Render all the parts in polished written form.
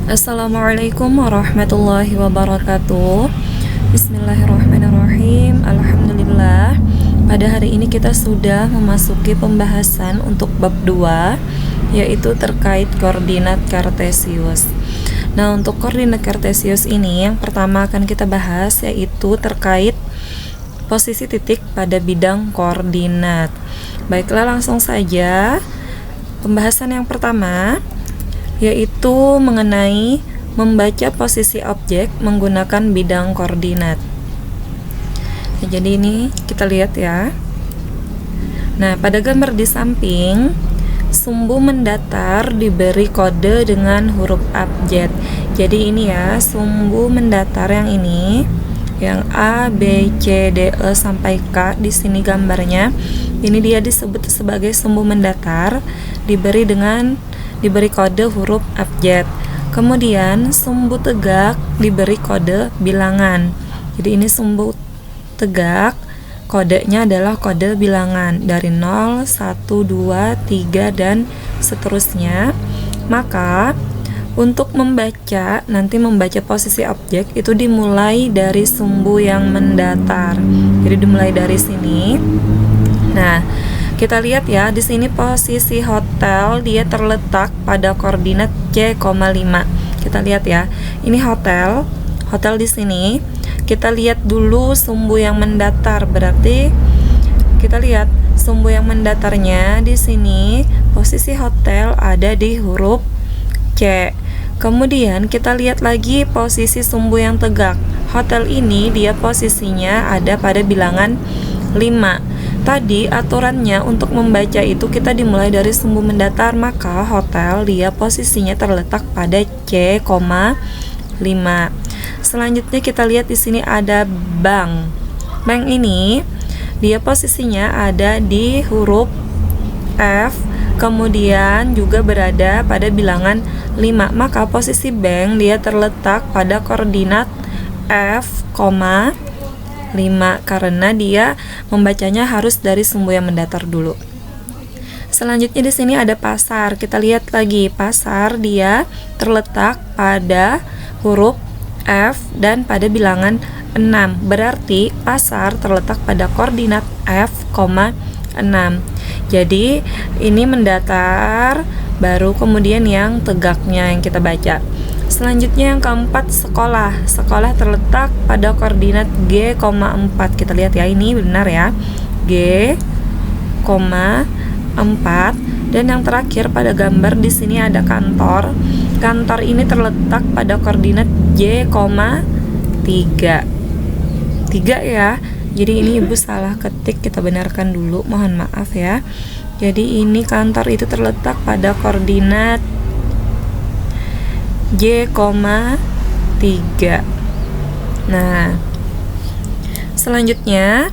Assalamualaikum warahmatullahi wabarakatuh. Bismillahirrahmanirrahim. Alhamdulillah. Pada hari ini kita sudah memasuki pembahasan untuk bab 2, yaitu terkait koordinat kartesius. Nah, untuk koordinat kartesius ini yang pertama akan kita bahas yaitu terkait posisi titik pada bidang koordinat. Baiklah, langsung saja. Pembahasan yang pertama yaitu mengenai membaca posisi objek menggunakan bidang koordinat. Jadi ini kita lihat ya. Nah, pada gambar di samping, sumbu mendatar diberi kode dengan huruf abjad. Jadi ini ya, sumbu mendatar yang ini, yang A, B, C, D, E sampai K di sini gambarnya. Ini dia disebut sebagai sumbu mendatar diberi kode huruf abjad. Kemudian sumbu tegak diberi kode bilangan. Jadi ini sumbu tegak, kodenya adalah kode bilangan dari 0, 1, 2, 3 dan seterusnya. Maka untuk membaca posisi objek itu dimulai dari sumbu yang mendatar. Jadi dimulai dari sini. Nah, kita lihat ya, di sini posisi hotel dia terletak pada koordinat C,5. Kita lihat ya. Ini hotel di sini. Kita lihat dulu sumbu yang mendatar. Berarti kita lihat sumbu yang mendatarnya di sini, posisi hotel ada di huruf C. Kemudian kita lihat lagi posisi sumbu yang tegak. Hotel ini dia posisinya ada pada bilangan 5. Tadi aturannya untuk membaca itu kita dimulai dari sumbu mendatar, maka hotel dia posisinya terletak pada C,5. Selanjutnya kita lihat di sini ada bank. Bank ini dia posisinya ada di huruf F, kemudian juga berada pada bilangan 5. Maka posisi bank dia terletak pada koordinat F,5 karena dia membacanya harus dari sumbu yang mendatar dulu. Selanjutnya di sini ada pasar. Kita lihat lagi, pasar dia terletak pada huruf F dan pada bilangan 6. Berarti pasar terletak pada koordinat F,6. Jadi ini mendatar, baru kemudian yang tegaknya yang kita baca. Selanjutnya yang keempat, sekolah. Sekolah terletak pada koordinat G,4. Kita lihat ya, ini benar ya, G,4. Dan yang terakhir pada gambar di sini ada kantor. Kantor ini terletak pada koordinat J,3. 3 ya. Jadi ini ibu salah ketik, kita benarkan dulu, mohon maaf ya. Jadi ini kantor itu terletak pada koordinat J,3. Nah, selanjutnya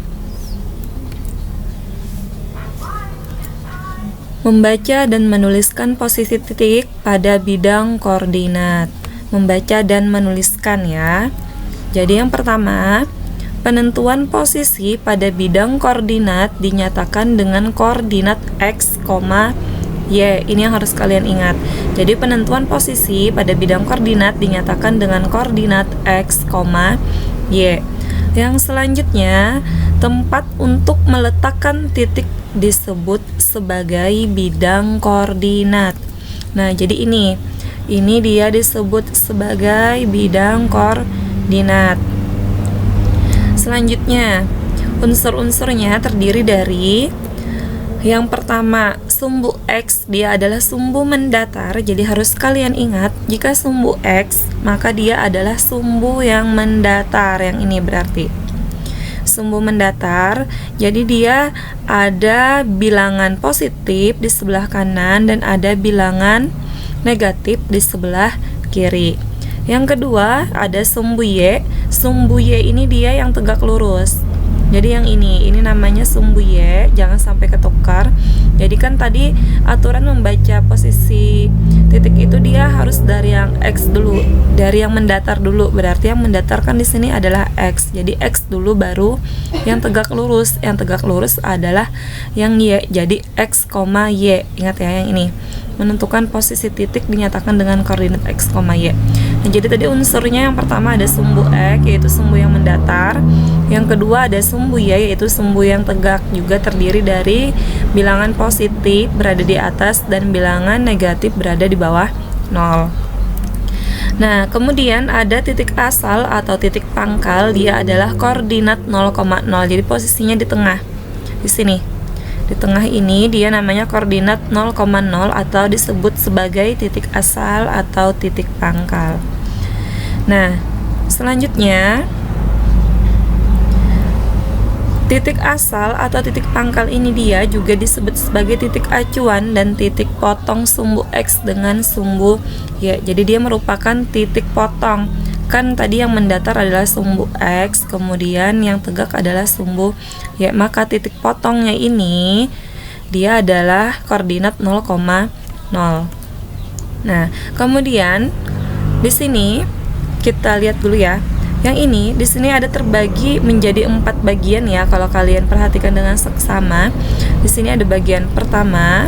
membaca dan menuliskan posisi titik pada bidang koordinat. Membaca dan menuliskan ya. Jadi yang pertama, penentuan posisi pada bidang koordinat dinyatakan dengan koordinat X, Y. Ini yang harus kalian ingat. Jadi penentuan posisi pada bidang koordinat dinyatakan dengan koordinat X, Y. Yang selanjutnya, tempat untuk meletakkan titik disebut sebagai bidang koordinat. Nah, jadi ini dia disebut sebagai bidang koordinat. Selanjutnya, unsur-unsurnya terdiri dari yang pertama, sumbu X dia adalah sumbu mendatar. Jadi harus kalian ingat, jika sumbu X maka dia adalah sumbu yang mendatar. Yang ini berarti sumbu mendatar. Jadi dia ada bilangan positif di sebelah kanan dan ada bilangan negatif di sebelah kiri. Yang kedua ada sumbu Y. Sumbu Y ini dia yang tegak lurus. Jadi yang ini namanya sumbu Y, jangan sampai ketukar. Jadi kan tadi aturan membaca posisi titik itu dia harus dari yang X dulu, dari yang mendatar dulu. Berarti yang mendatar kan di sini adalah X. Jadi X dulu baru yang tegak lurus. Yang tegak lurus adalah yang Y. Jadi X, Y. Ingat ya yang ini. Menentukan posisi titik dinyatakan dengan koordinat X, Y. Nah, jadi tadi unsurnya yang pertama ada sumbu X, yaitu sumbu yang mendatar. Yang kedua ada sumbu Y, yaitu sumbu yang tegak, juga terdiri dari bilangan positif berada di atas dan bilangan negatif berada di bawah 0. Nah, kemudian ada titik asal atau titik pangkal, dia adalah koordinat 0,0. Jadi posisinya di tengah. Di sini. Di tengah ini dia namanya koordinat 0,0 atau disebut sebagai titik asal atau titik pangkal. Nah, selanjutnya titik asal atau titik pangkal ini dia juga disebut sebagai titik acuan dan titik potong sumbu X dengan sumbu Y. Jadi dia merupakan titik potong. Kan tadi yang mendatar adalah sumbu X, kemudian yang tegak adalah sumbu Y. Maka titik potongnya ini dia adalah koordinat 0,0. Nah, kemudian di sini kita lihat dulu ya. Yang ini di sini ada terbagi menjadi 4 bagian ya. Kalau kalian perhatikan dengan seksama, di sini ada bagian pertama,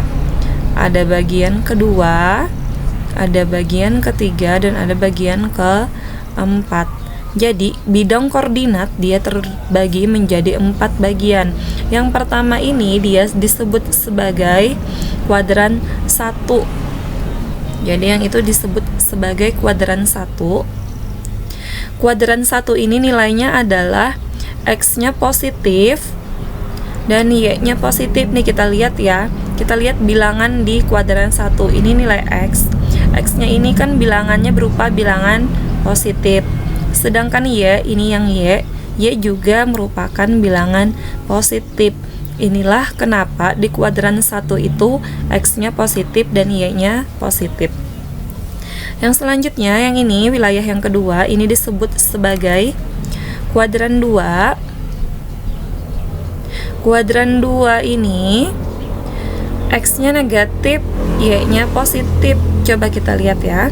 ada bagian kedua, ada bagian ketiga, dan ada bagian keempat. Jadi bidang koordinat dia terbagi menjadi 4 bagian. Yang pertama ini dia disebut sebagai kuadran 1. Jadi yang itu disebut sebagai kuadran 1. Kuadran 1 ini nilainya adalah X-nya positif dan Y-nya positif. Nih kita lihat ya. Kita lihat bilangan di kuadran 1 ini nilai X. X-nya ini kan bilangannya berupa bilangan positif. Sedangkan Y, ini yang Y juga merupakan bilangan positif. Inilah kenapa di kuadran 1 itu X-nya positif dan Y-nya positif. Yang selanjutnya, yang ini wilayah yang kedua, ini disebut sebagai kuadran 2. Kuadran 2 ini X-nya negatif, Y-nya positif. Coba kita lihat ya.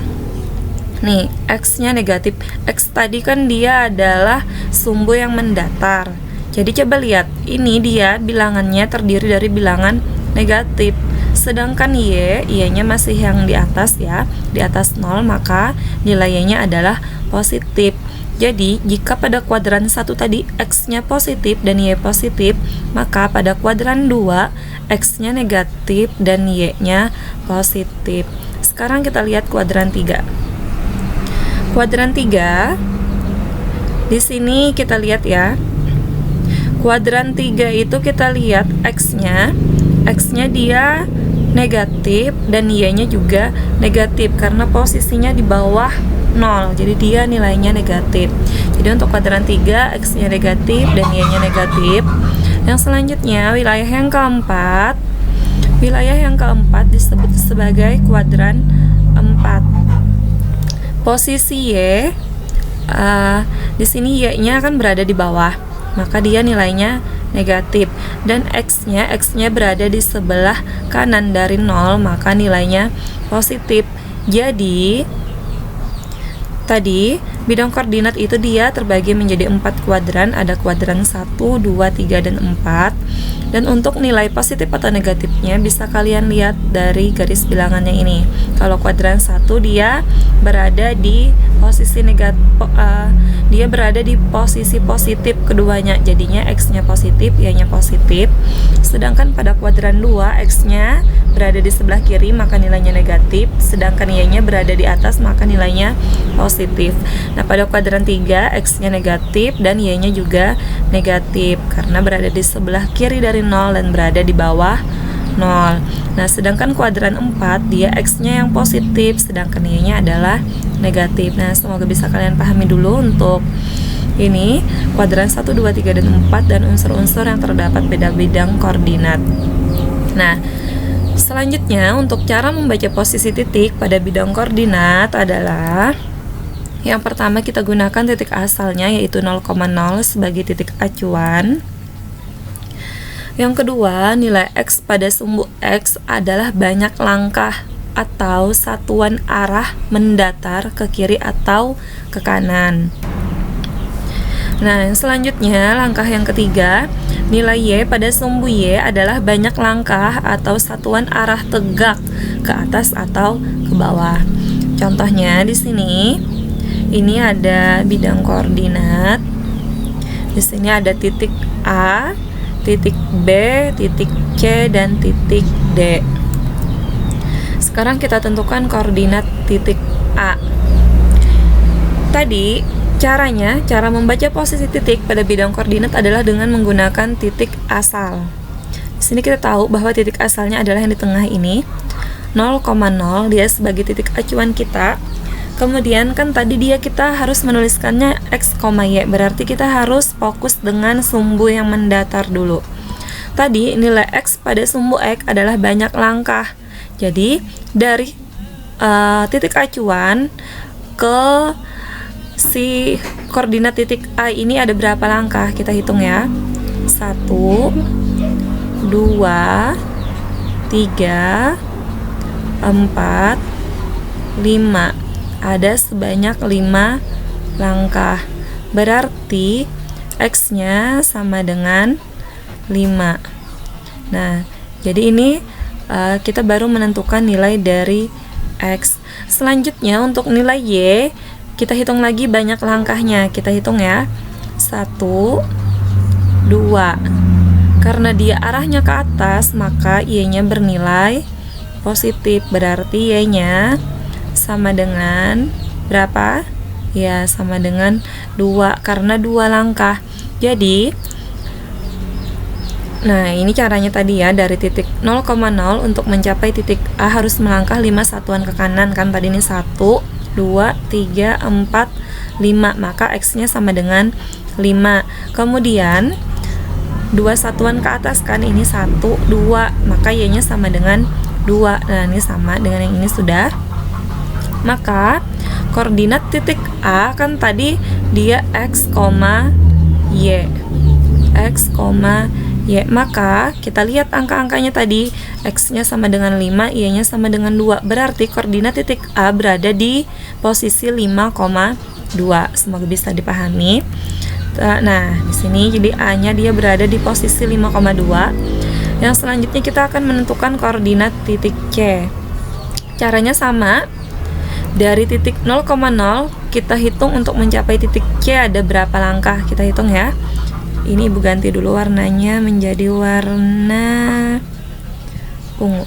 Nih, X-nya negatif. X tadi kan dia adalah sumbu yang mendatar. Jadi coba lihat, ini dia bilangannya terdiri dari bilangan negatif. Sedangkan Y-nya masih yang di atas ya, di atas 0, maka nilainya adalah positif. Jadi, jika pada kuadran 1 tadi X-nya positif dan Y positif, maka pada kuadran 2 X-nya negatif dan Y-nya positif. Sekarang kita lihat kuadran 3. Kuadran 3, di sini kita lihat ya. Kuadran 3 itu kita lihat X-nya dia negatif dan Y-nya juga negatif karena posisinya di bawah 0. Jadi dia nilainya negatif. Jadi untuk kuadran 3 X-nya negatif dan Y-nya negatif. Yang selanjutnya wilayah yang keempat. Wilayah yang keempat disebut sebagai kuadran 4. Posisi Y di sini Y-nya akan berada di bawah. Maka dia nilainya negatif dan X-nya berada di sebelah kanan dari 0, maka nilainya positif. Jadi tadi bidang koordinat itu dia terbagi menjadi 4 kuadran, ada kuadran 1, 2, 3, dan 4. Dan untuk nilai positif atau negatifnya bisa kalian lihat dari garis bilangannya ini. Kalau kuadran 1 dia berada di posisi dia berada di posisi positif keduanya, jadinya X-nya positif, Y-nya positif. Sedangkan pada kuadran 2 X-nya berada di sebelah kiri, maka nilainya negatif. Sedangkan Y-nya berada di atas, maka nilainya positif. Nah, pada kuadran 3 X-nya negatif dan Y-nya juga negatif karena berada di sebelah kiri dari 0 dan berada di bawah 0. Nah, sedangkan kuadran 4 dia X-nya yang positif, sedangkan Y-nya adalah negatif. Nah, semoga bisa kalian pahami dulu untuk ini kuadran 1, 2, 3, dan 4 dan unsur-unsur yang terdapat pada bidang koordinat. Nah, selanjutnya untuk cara membaca posisi titik pada bidang koordinat adalah yang pertama kita gunakan titik asalnya yaitu 0,0 sebagai titik acuan. Yang kedua, nilai X pada sumbu X adalah banyak langkah atau satuan arah mendatar ke kiri atau ke kanan. Nah, yang selanjutnya, langkah yang ketiga, nilai Y pada sumbu Y adalah banyak langkah atau satuan arah tegak ke atas atau ke bawah. Contohnya di sini, ini ada bidang koordinat. Di sini ada titik A, titik B, titik C, dan titik D. Sekarang kita tentukan koordinat titik A. Tadi, cara membaca posisi titik pada bidang koordinat adalah dengan menggunakan titik asal. Di sini kita tahu bahwa titik asalnya adalah yang di tengah ini, 0,0, dia sebagai titik acuan kita. Kemudian kan tadi kita harus menuliskannya X, Y, berarti kita harus fokus dengan sumbu yang mendatar dulu. Tadi nilai X pada sumbu X adalah banyak langkah. Jadi dari titik acuan ke si koordinat titik A ini ada berapa langkah? Kita hitung ya. 1, 2, 3, 4, 5. Ada sebanyak 5 langkah. Berarti X-nya sama dengan 5. Nah, jadi ini kita baru menentukan nilai dari X. Selanjutnya untuk nilai Y, kita hitung lagi banyak langkahnya. Kita hitung ya. 1, 2. Karena dia arahnya ke atas, maka Y-nya bernilai positif. Berarti Y-nya sama dengan berapa? Ya, sama dengan 2 karena 2 langkah. Jadi, nah ini caranya tadi ya, dari titik 0,0 untuk mencapai titik A harus melangkah 5 satuan ke kanan kan. Tadi ini 1, 2, 3, 4, 5. Maka X-nya sama dengan 5. Kemudian 2 satuan ke atas kan, ini 1, 2. Maka Y-nya sama dengan 2. Nah, ini sama dengan yang ini sudah. Maka koordinat titik A kan tadi dia X, Y. X, Y. Maka kita lihat angka-angkanya tadi, X-nya sama dengan 5, Y-nya sama dengan 2. Berarti koordinat titik A berada di posisi 5,2. Semoga bisa dipahami. Nah, di sini jadi A-nya dia berada di posisi 5,2. Yang selanjutnya kita akan menentukan koordinat titik C. Caranya sama. Dari titik 0,0 kita hitung untuk mencapai titik C ada berapa langkah. Kita hitung ya. Ini Ibu ganti dulu warnanya menjadi warna ungu.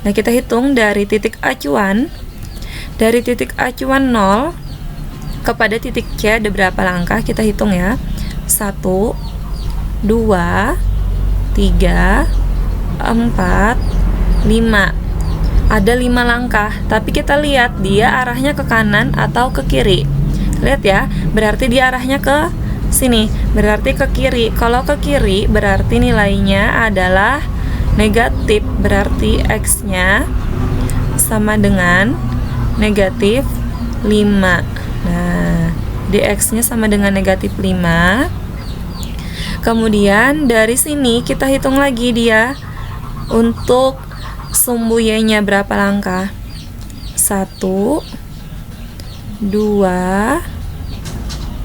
Nah, kita hitung dari titik acuan. Dari titik acuan 0 kepada titik C ada berapa langkah? Kita hitung ya. 1, 2, 3, 4, 5. Ada 5 langkah, tapi kita lihat dia arahnya ke kanan atau ke kiri. Lihat ya, berarti dia arahnya ke sini, berarti ke kiri. Kalau ke kiri berarti nilainya adalah negatif, berarti X-nya sama dengan negatif 5. Nah, dx-nya sama dengan negatif 5. Kemudian dari sini kita hitung lagi dia untuk sumbu Y-nya berapa langkah. 1, 2,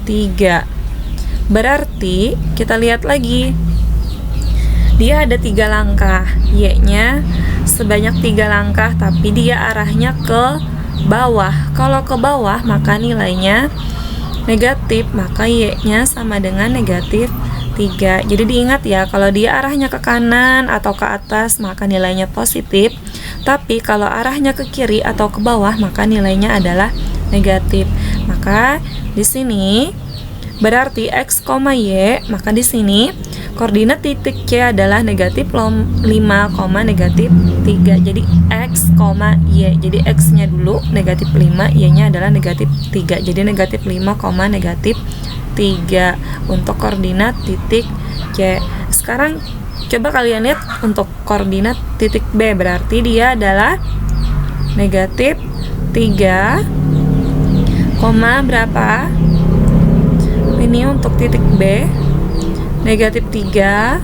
3. Berarti kita lihat lagi, dia ada 3 langkah, Y-nya sebanyak 3 langkah, tapi dia arahnya ke bawah. Kalau ke bawah maka nilainya negatif, maka Y-nya sama dengan negatif 3. Jadi diingat ya, kalau dia arahnya ke kanan atau ke atas maka nilainya positif, tapi kalau arahnya ke kiri atau ke bawah maka nilainya adalah negatif. Maka di sini berarti X, Y, maka di sini koordinat titik C adalah negatif 5, negatif 3. Jadi X, Y. Jadi X-nya dulu negatif 5, Y-nya adalah negatif 3. Jadi negatif 5, negatif 3 untuk koordinat titik C. Sekarang coba kalian lihat untuk koordinat titik B, berarti dia adalah negatif 3, berapa? Ini untuk titik B negatif 3,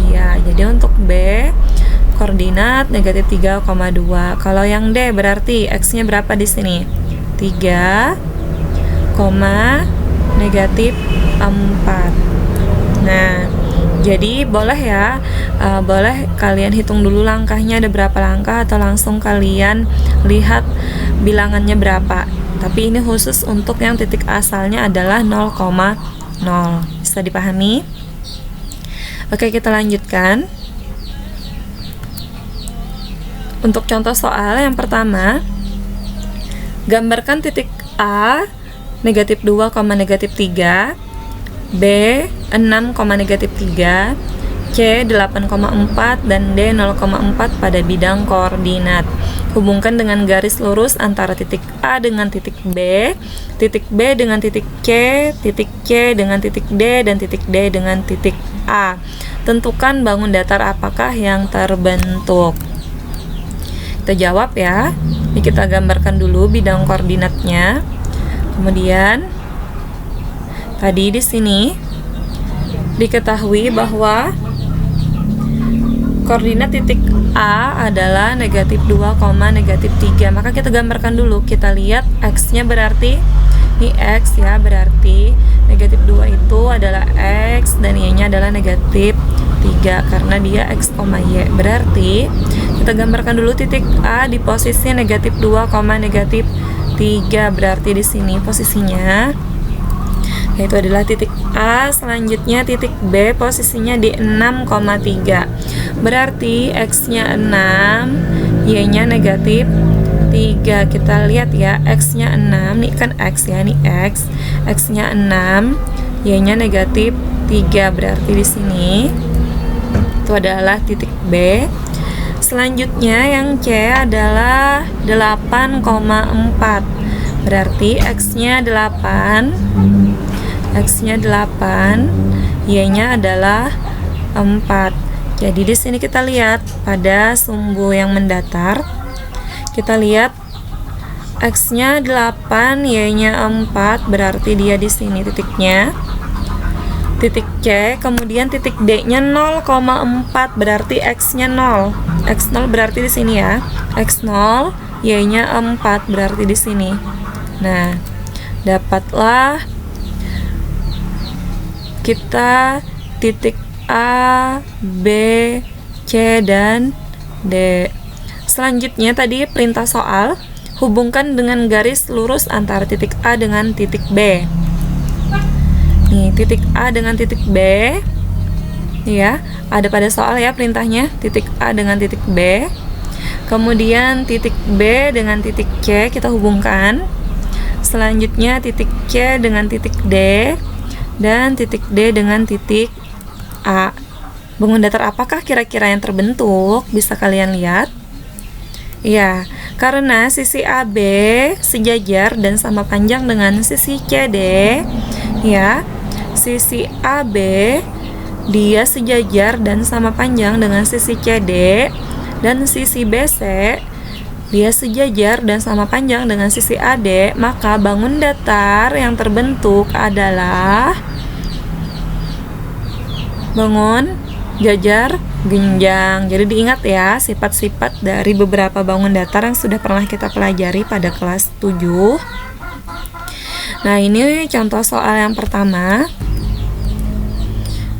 Iya, jadi untuk B koordinat negatif 3,2. Kalau yang D berarti X-nya berapa di sini? 3, negatif 4. Nah, jadi boleh ya, boleh kalian hitung dulu langkahnya ada berapa langkah, atau langsung kalian lihat bilangannya berapa. Tapi ini khusus untuk yang titik asalnya adalah 0,0. Bisa dipahami? Oke, kita lanjutkan. Untuk contoh soal yang pertama, gambarkan titik A negatif 2, negatif 3, B 6, negatif 3, C 8,4, dan D 0,4 pada bidang koordinat. Hubungkan dengan garis lurus antara titik A dengan titik B dengan titik C dengan titik D, dan titik D dengan titik A. Tentukan bangun datar apakah yang terbentuk. Kita jawab ya. Ini kita gambarkan dulu bidang koordinatnya. Kemudian tadi di sini diketahui bahwa koordinat titik A adalah negatif 2, negatif 3. Maka kita gambarkan dulu. Kita lihat X-nya berarti ini X ya, berarti negatif 2 itu adalah X dan Y-nya adalah negatif 3 karena dia X, Y. Berarti kita gambarkan dulu titik A di posisi negatif 2, negatif 3. Berarti di sini posisinya yaitu adalah titik A. Selanjutnya titik B posisinya di 6,3. Berarti X-nya 6, Y-nya negatif 3. Kita lihat ya, X-nya 6, ini kan X ya, ini X. X-nya 6, Y-nya negatif 3. Berarti di sini itu adalah titik B. Selanjutnya yang C adalah 8,4. Berarti X-nya 8, Y-nya adalah 4. Jadi di sini kita lihat pada sumbu yang mendatar, kita lihat X-nya 8, Y-nya 4, berarti dia di sini titiknya. Titik C, kemudian titik D-nya 0,4, berarti X-nya 0. X0 berarti di sini ya. X0, Y-nya 4, berarti di sini. Nah, dapatlah kita titik A, B, C, dan D. Selanjutnya tadi perintah soal, hubungkan dengan garis lurus antara titik A dengan titik B. Nih, titik A dengan titik B ya, ada pada soal ya perintahnya, titik A dengan titik B. Kemudian titik B dengan titik C kita hubungkan. Selanjutnya titik C dengan titik D, dan titik D dengan titik A. Bangun datar apakah kira-kira yang terbentuk? Bisa kalian lihat? Ya, karena sisi AB sejajar dan sama panjang dengan sisi CD, ya. Sisi AB dia sejajar dan sama panjang dengan sisi CD, dan sisi BC dia sejajar dan sama panjang dengan sisi AD. Maka bangun datar yang terbentuk adalah bangun jajar genjang. Jadi diingat ya sifat-sifat dari beberapa bangun datar yang sudah pernah kita pelajari pada kelas 7. Nah, ini contoh soal yang pertama.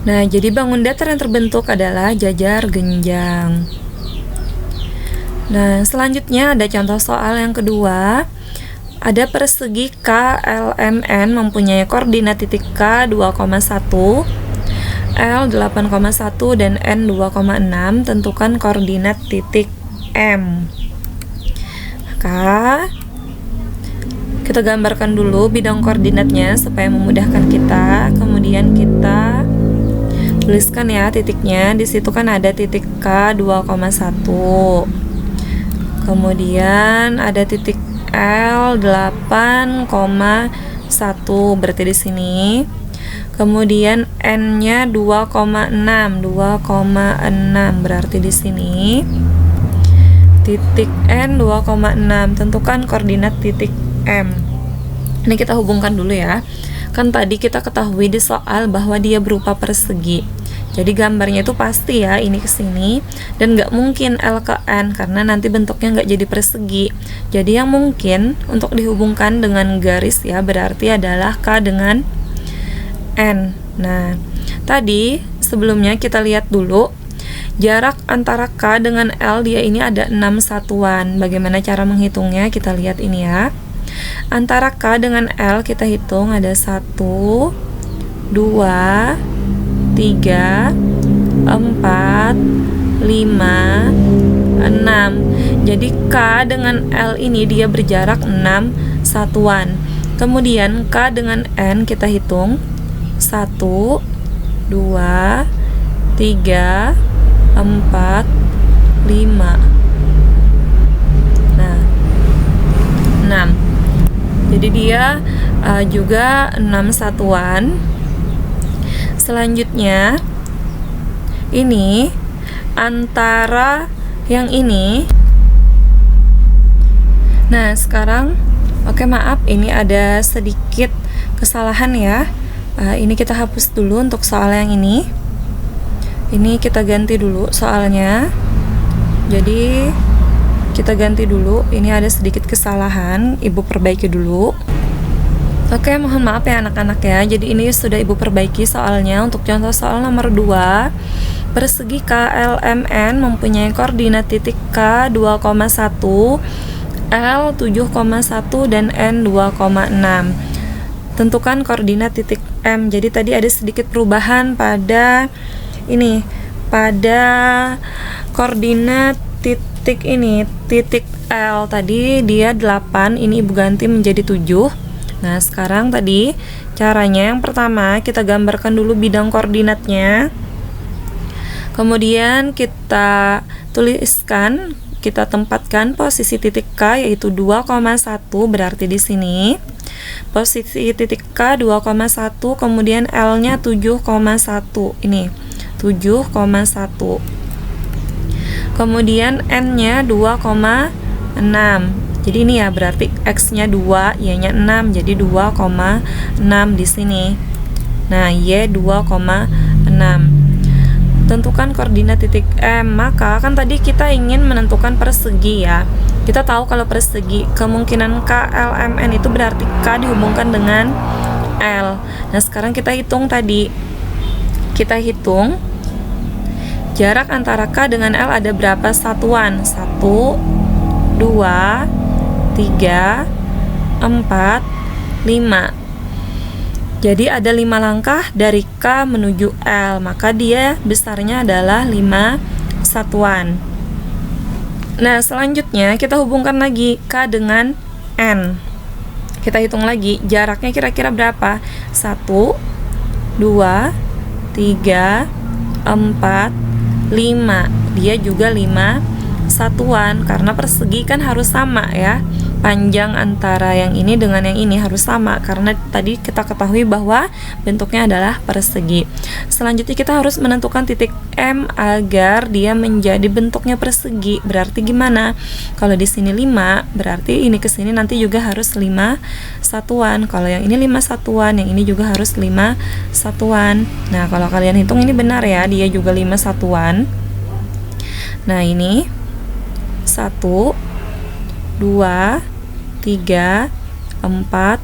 Nah, jadi bangun datar yang terbentuk adalah jajar genjang. Nah, selanjutnya ada contoh soal yang kedua. Ada persegi KLMN mempunyai koordinat titik K 2,1, L 8,1, dan N 2,6. Tentukan koordinat titik M. Maka kita gambarkan dulu bidang koordinatnya supaya memudahkan kita. Kemudian kita tuliskan ya titiknya. Di situ kan ada titik K 2,1. Kemudian ada titik L 8,1, berarti di sini. Kemudian N-nya 2,6, berarti di sini. Titik N 2,6. Tentukan koordinat titik M. Ini kita hubungkan dulu ya. Kan tadi kita ketahui di soal bahwa dia berupa persegi. Jadi gambarnya itu pasti ya ini ke sini, dan nggak mungkin L ke N karena nanti bentuknya nggak jadi persegi. Jadi yang mungkin untuk dihubungkan dengan garis ya berarti adalah K dengan N. Nah, tadi sebelumnya kita lihat dulu jarak antara K dengan L, dia ini ada 6 satuan. Bagaimana cara menghitungnya? Kita lihat ini ya. Antara K dengan L kita hitung ada 1, 2, 3, 4, 5, 6. Jadi K dengan L ini dia berjarak 6 satuan. Kemudian K dengan N kita hitung 1, 2, 3, 4, 5. Nah, 6. Jadi dia juga 6 satuan. Selanjutnya ini antara yang ini. Nah, sekarang maaf, ini ada sedikit kesalahan ya. Ini kita hapus dulu untuk soal yang ini. Ini kita ganti dulu soalnya. Jadi kita ganti dulu. Ini ada sedikit kesalahan, Ibu perbaiki dulu. Oke, mohon maaf ya anak-anak ya. Jadi ini sudah Ibu perbaiki soalnya. Untuk contoh soal nomor 2, persegi KLMN mempunyai koordinat titik K 2,1, L 7,1 dan N 2,6. Tentukan koordinat titik M. Jadi tadi ada sedikit perubahan pada ini, pada koordinat titik ini, titik L tadi dia 8, ini Ibu ganti menjadi 7. Nah, sekarang tadi caranya yang pertama kita gambarkan dulu bidang koordinatnya. Kemudian kita tuliskan, kita tempatkan posisi titik K yaitu 2,1, berarti di sini posisi titik K 2,1, kemudian L-nya 7,1. Ini 7,1. Kemudian N-nya 2,6. Jadi ini ya berarti X-nya 2, Y-nya 6, jadi 2,6 di sini. Nah, Y 2,6. Tentukan koordinat titik M. Maka kan tadi kita ingin menentukan persegi ya. Kita tahu kalau persegi kemungkinan KLMN itu berarti K dihubungkan dengan L. Nah, sekarang kita hitung tadi. Kita hitung jarak antara K dengan L ada berapa satuan? 1, 2, 3, 4, 5. Jadi ada 5 langkah dari K menuju L, maka dia besarnya adalah 5 satuan. Nah, selanjutnya kita hubungkan lagi K dengan N. Kita hitung lagi jaraknya kira-kira berapa? 1, 2, 3, 4, 5. Dia juga 5 satuan karena persegi kan harus sama ya. Panjang antara yang ini dengan yang ini harus sama karena tadi kita ketahui bahwa bentuknya adalah persegi. Selanjutnya kita harus menentukan titik M agar dia menjadi bentuknya persegi. Berarti gimana? Kalau di sini 5, berarti ini ke sini nanti juga harus 5 satuan. Kalau yang ini 5 satuan, yang ini juga harus 5 satuan. Nah, kalau kalian hitung ini benar ya, dia juga 5 satuan. Nah, ini 1, 2, 3, 4,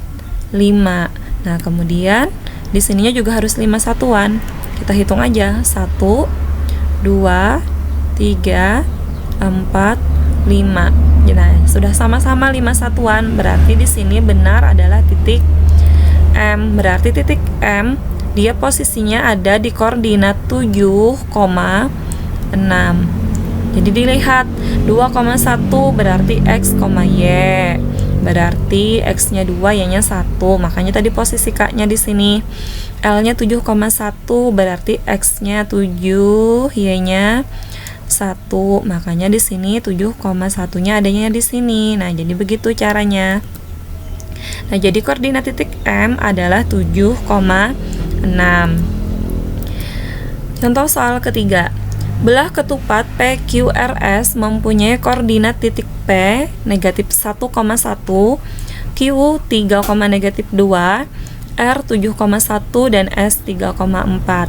5. Nah, kemudian di sininya juga harus 5 satuan. Kita hitung aja. 1, 2, 3, 4, 5. Nah, sudah sama-sama 5 satuan. Berarti di sini benar adalah titik M. Berarti titik M dia posisinya ada di koordinat 7,6. Jadi dilihat 2,1 berarti X, Y. Berarti X-nya 2, Y-nya 1. Makanya tadi posisi K-nya di sini. L-nya 7,1 berarti X-nya 7, Y-nya 1. Makanya di sini 7,1-nya adanya di sini. Nah, jadi begitu caranya. Nah, jadi koordinat titik M adalah 7,6. Contoh soal ketiga. Belah ketupat PQRS mempunyai koordinat titik P negatif 1,1, Q 3, negatif 2, R 7,1 dan S 3,4.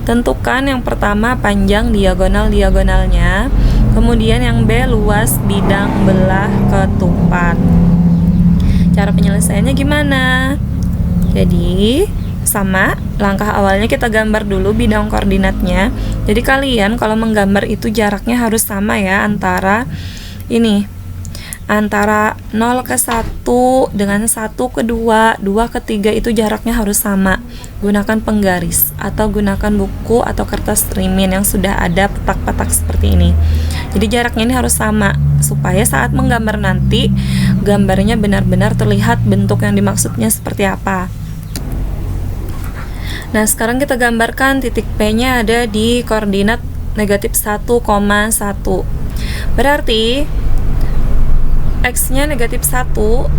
Tentukan yang pertama panjang diagonal-diagonalnya, kemudian yang B luas bidang belah ketupat. Cara penyelesaiannya gimana? Jadi sama, langkah awalnya kita gambar dulu bidang koordinatnya. Jadi kalian kalau menggambar itu jaraknya harus sama ya, antara 0 ke 1 dengan 1 ke 2, 2 ke 3 itu jaraknya harus sama. Gunakan penggaris atau gunakan buku atau kertas rimin yang sudah ada petak-petak seperti ini. Jadi jaraknya ini harus sama supaya saat menggambar nanti gambarnya benar-benar terlihat bentuk yang dimaksudnya seperti apa. Nah, sekarang kita gambarkan titik P-nya ada di koordinat negatif 1,1. Berarti X-nya negatif 1,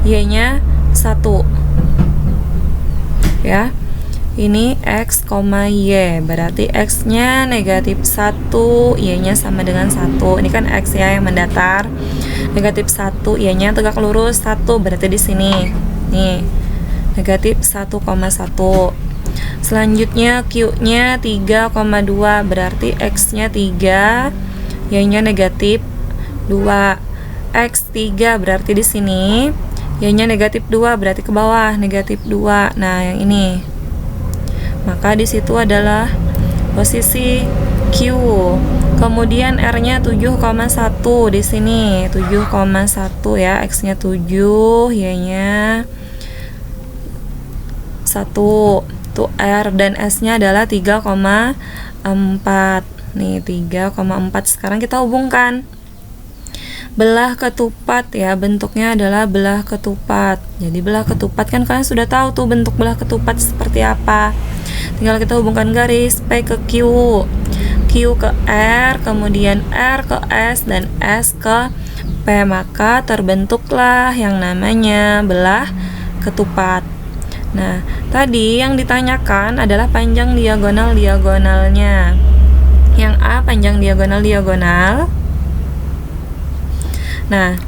Y-nya 1. Ya. Ini X, Y. Berarti X-nya negatif 1, Y-nya sama dengan 1. Ini kan X ya yang mendatar. Negatif 1, Y-nya tegak lurus 1. Berarti di sini. Nih. Negatif 1,1. Selanjutnya Q-nya 3,2, berarti X-nya 3, Y-nya negatif 2. X 3 berarti di sini, Y-nya negatif 2, berarti ke bawah negatif 2. Nah, yang ini. Maka di situ adalah posisi Q. Kemudian R-nya 7,1 di sini, 7,1 ya, X-nya 7, Y-nya 1. Tuh R dan S-nya adalah 3,4. Nih, 3,4. Sekarang kita hubungkan. Belah ketupat ya, bentuknya adalah belah ketupat. Jadi belah ketupat kan kalian sudah tahu tuh bentuk belah ketupat seperti apa. Tinggal kita hubungkan garis P ke Q, Q ke R, kemudian R ke S, dan S ke P. Maka terbentuklah yang namanya belah ketupat. Nah, tadi yang ditanyakan adalah panjang diagonal-diagonalnya. Yang A panjang diagonal-diagonal. Nah,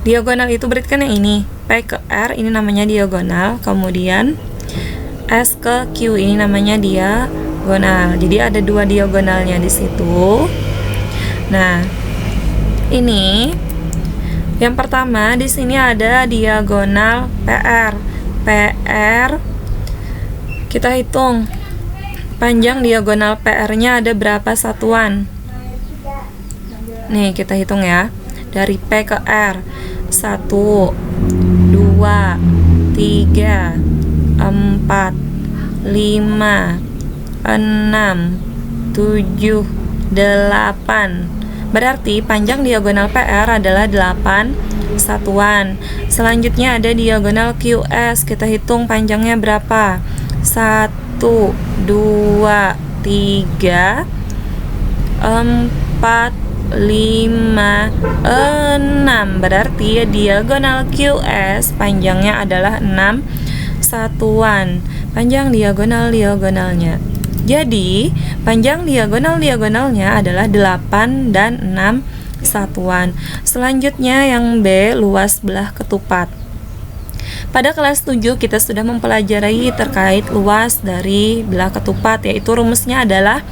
diagonal itu berarti kan yang ini, P ke R ini namanya diagonal, kemudian S ke Q ini namanya diagonal. Jadi ada dua diagonalnya di situ. Nah, ini yang pertama di sini ada diagonal PR. PR kita hitung panjang diagonal PR-nya ada berapa satuan. Nih, kita hitung ya. Dari P ke R 1, 2, 3, 4, 5, 6, 7, 8. Berarti panjang diagonal PR adalah 8 satuan. Selanjutnya ada diagonal QS. Kita hitung panjangnya berapa? 1, 2, 3, 4, 5, 6. Berarti diagonal QS panjangnya adalah 6 satuan. Panjang diagonal-diagonalnya. Jadi, panjang diagonal-diagonalnya adalah 8 dan 6 satuan. Selanjutnya yang B, luas belah ketupat. Pada kelas 7 kita sudah mempelajari terkait luas dari belah ketupat, yaitu rumusnya adalah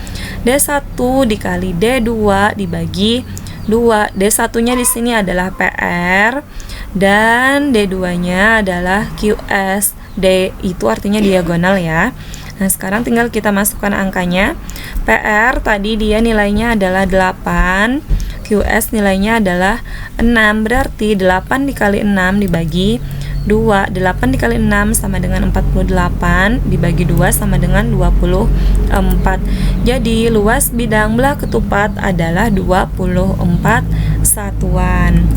D1 dikali D2 dibagi 2. D1-nya di sini adalah PR dan D2-nya adalah QS. D itu artinya diagonal ya. Nah, sekarang tinggal kita masukkan angkanya. PR tadi dia nilainya adalah 8, QS nilainya adalah 6, berarti 8 dikali 6 dibagi 2. 8 dikali 6 sama dengan 48, dibagi 2 sama dengan 24. Jadi luas bidang belah ketupat adalah 24 satuan.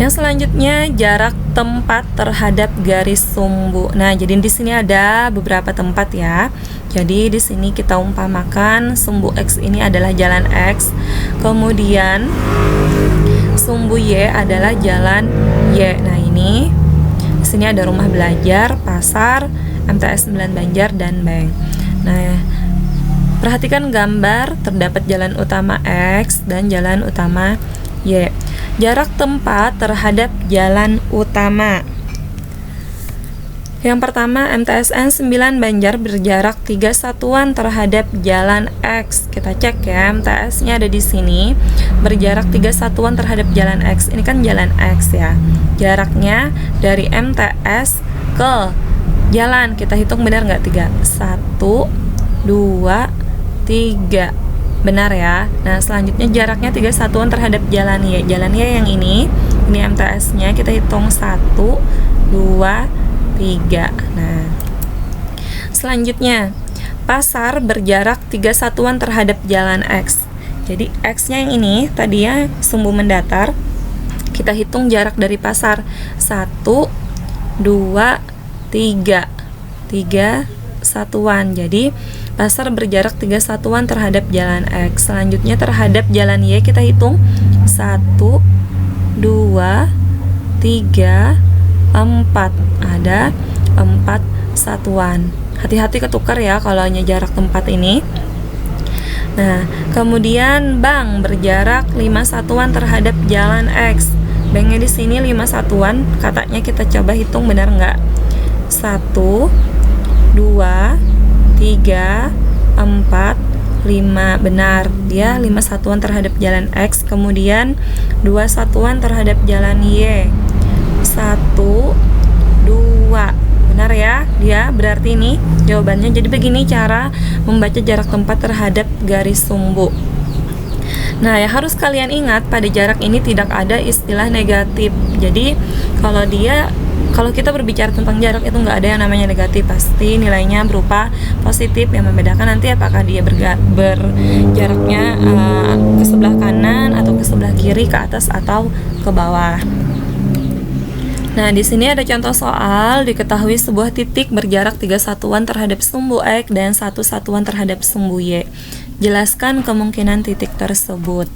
Yang selanjutnya jarak tempat terhadap garis sumbu. Nah, jadi di sini ada beberapa tempat ya. Jadi di sini kita umpamakan sumbu X ini adalah jalan X. Kemudian sumbu Y adalah jalan Y. Nah, ini di sini ada rumah belajar, pasar, MTS 9 Banjar, dan bank. Nah, perhatikan gambar, terdapat jalan utama X dan jalan utama Y. Jarak tempat terhadap jalan utama. Yang pertama, MTSN 9 Banjar berjarak 3 satuan terhadap jalan X. Kita cek ya, MTS-nya ada di sini. Berjarak 3 satuan terhadap jalan X. Ini kan jalan X ya. Jaraknya dari MTS ke jalan, kita hitung benar nggak 3? 1, 2, 3. Benar ya. Nah, selanjutnya jaraknya 3 satuan terhadap jalan Y. Jalan Y yang ini MTS-nya kita hitung 1, 2, 3. Nah, selanjutnya pasar berjarak 3 satuan terhadap jalan X. Jadi X-nya yang ini tadi ya, sumbu mendatar. Kita hitung jarak dari pasar 1, 2, 3. 3 satuan. Jadi pasar berjarak 3 satuan terhadap jalan X. Selanjutnya terhadap jalan Y kita hitung 1, 2, 3, 4. Ada 4 satuan. Hati-hati ketukar ya kalau hanya jarak tempat ini. Nah, kemudian bank berjarak 5 satuan terhadap jalan X. Banknya di sini 5 satuan. Katanya kita coba hitung benar nggak? 1, 2, 3, 4, 5. Benar, dia 5 satuan terhadap jalan X. Kemudian 2 satuan terhadap jalan Y. 1, 2. Benar ya, dia berarti ini jawabannya. Jadi begini cara membaca jarak tempat terhadap garis sumbu. Nah, yang harus kalian ingat, pada jarak ini tidak ada istilah negatif. Jadi kalau kita berbicara tentang jarak itu nggak ada yang namanya negatif, pasti nilainya berupa positif. Yang membedakan nanti apakah dia berjaraknya ke sebelah kanan atau ke sebelah kiri, ke atas atau ke bawah. Nah, di sini ada contoh soal. Diketahui sebuah titik berjarak 3 satuan terhadap sumbu X dan 1 satuan terhadap sumbu Y. Jelaskan kemungkinan titik tersebut.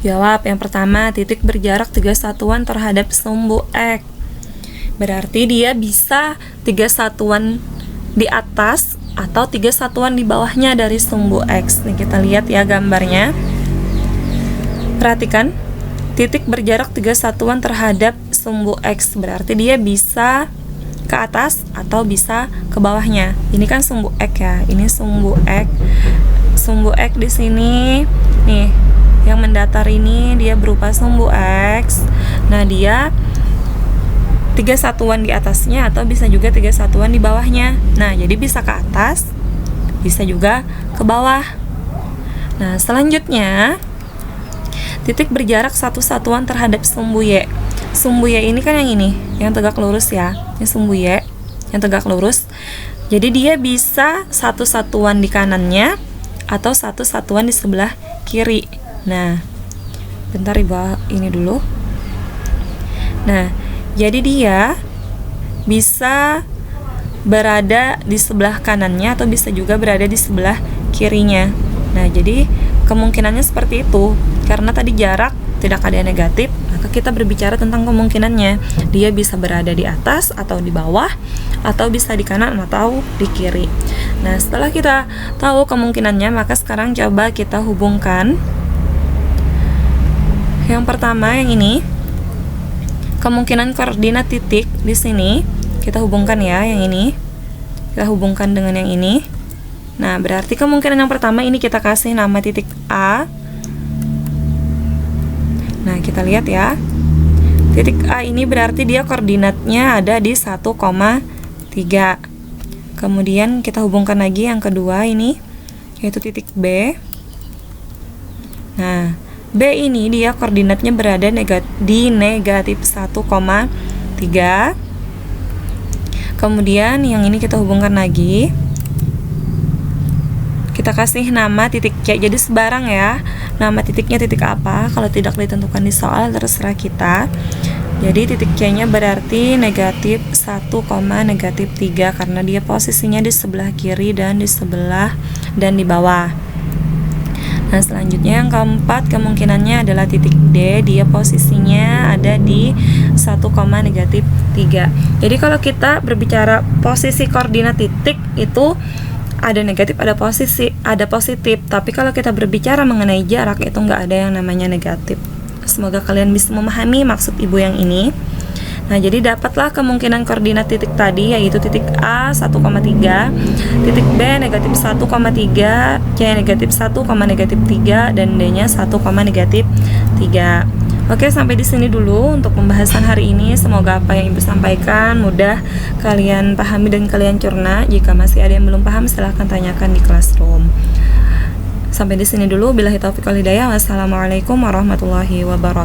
Jawab yang pertama, titik berjarak 3 satuan terhadap sumbu X. Berarti dia bisa 3 satuan di atas atau 3 satuan di bawahnya dari sumbu X. Nih kita lihat ya gambarnya. Perhatikan, titik berjarak 3 satuan terhadap sumbu X, berarti dia bisa ke atas atau bisa ke bawahnya. Ini kan sumbu X ya, ini sumbu X. Sumbu X di sini nih, yang mendatar ini dia berupa sumbu X. Nah, dia 3 satuan di atasnya atau bisa juga 3 satuan di bawahnya. Nah, jadi bisa ke atas, bisa juga ke bawah. Nah, selanjutnya titik berjarak 1 satuan terhadap sumbu Y. Sumbu Y ini kan yang ini, yang tegak lurus ya. Ini sumbu Y yang tegak lurus. Jadi dia bisa 1 satuan di kanannya atau 1 satuan di sebelah kiri. Nah, bentar Ibu ini dulu. Nah, jadi dia bisa berada di sebelah kanannya atau bisa juga berada di sebelah kirinya. Nah, jadi kemungkinannya seperti itu. Karena tadi jarak tidak ada yang negatif, maka kita berbicara tentang kemungkinannya. Dia bisa berada di atas atau di bawah, atau bisa di kanan atau di kiri. Nah, setelah kita tahu kemungkinannya, maka sekarang coba kita hubungkan. Yang pertama yang ini, kemungkinan koordinat titik di sini kita hubungkan ya, yang ini kita hubungkan dengan yang ini. Nah, berarti kemungkinan yang pertama ini kita kasih nama titik A. Nah, kita lihat ya. Titik A ini berarti dia koordinatnya ada di 1,3. Kemudian kita hubungkan lagi yang kedua ini, yaitu titik B. Nah, B ini dia koordinatnya berada di negatif 1,3. Kemudian yang ini kita hubungkan lagi. Kita kasih nama titik C. Jadi sebarang ya, nama titiknya titik apa. Kalau tidak ditentukan di soal, terserah kita. Jadi titik C nya berarti negatif 1,3 karena dia posisinya di sebelah kiri dan di sebelah dan di bawah. Nah, selanjutnya yang keempat kemungkinannya adalah titik D. Dia posisinya ada di 1,3. Jadi kalau kita berbicara posisi koordinat titik itu ada negatif, ada positif. Tapi kalau kita berbicara mengenai jarak itu nggak ada yang namanya negatif. Semoga kalian bisa memahami maksud ibu yang ini. Nah, jadi dapatlah kemungkinan koordinat titik tadi, yaitu titik A 1,3, titik B negatif 1,3, C negatif 1, negatif 3, dan D-nya 1, negatif 3. Oke, sampai di sini dulu untuk pembahasan hari ini. Semoga apa yang Ibu sampaikan mudah kalian pahami dan kalian cerna. Jika masih ada yang belum paham, silahkan tanyakan di classroom. Sampai di sini dulu. Billahi taufiq wal hidayah. Wassalamualaikum warahmatullahi wabarakatuh.